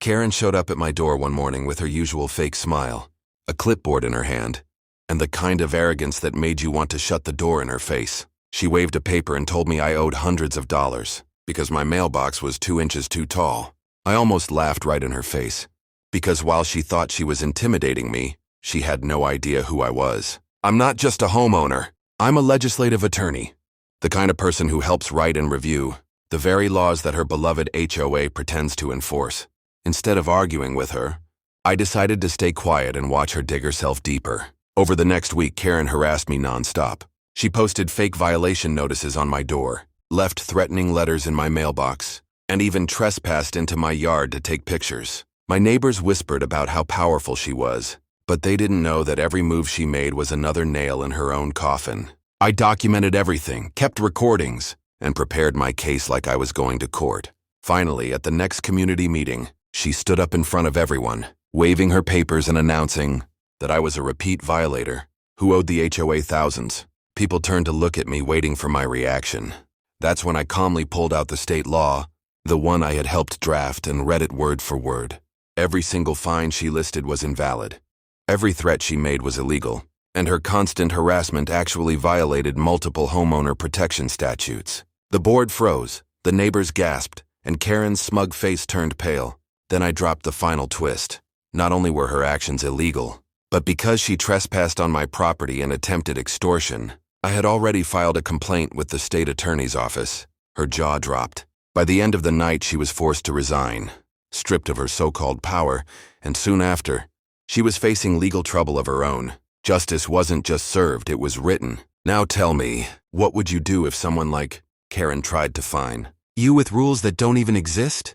Karen showed up at my door one morning with her usual fake smile, a clipboard in her hand, and the kind of arrogance that made you want to shut the door in her face. She waved a paper and told me I owed hundreds of dollars because my mailbox was 2 inches too tall. I almost laughed right in her face, because while she thought she was intimidating me, she had no idea who I was. I'm not just a homeowner. I'm a legislative attorney, the kind of person who helps write and review the very laws that her beloved HOA pretends to enforce. Instead of arguing with her, I decided to stay quiet and watch her dig herself deeper. Over the next week, Karen harassed me nonstop. She posted fake violation notices on my door, left threatening letters in my mailbox, and even trespassed into my yard to take pictures. My neighbors whispered about how powerful she was, but they didn't know that every move she made was another nail in her own coffin. I documented everything, kept recordings, and prepared my case like I was going to court. Finally, at the next community meeting, she stood up in front of everyone, waving her papers and announcing that I was a repeat violator who owed the HOA thousands. People turned to look at me, waiting for my reaction. That's when I calmly pulled out the state law, the one I had helped draft, and read it word for word. Every single fine she listed was invalid. Every threat she made was illegal, and her constant harassment actually violated multiple homeowner protection statutes. The board froze, the neighbors gasped, and Karen's smug face turned pale. Then I dropped the final twist. Not only were her actions illegal, but because she trespassed on my property and attempted extortion, I had already filed a complaint with the state attorney's office. Her jaw dropped. By the end of the night, she was forced to resign, stripped of her so-called power, and soon after, she was facing legal trouble of her own. Justice wasn't just served, it was written. Now tell me, what would you do if someone like Karen tried to fine you with rules that don't even exist?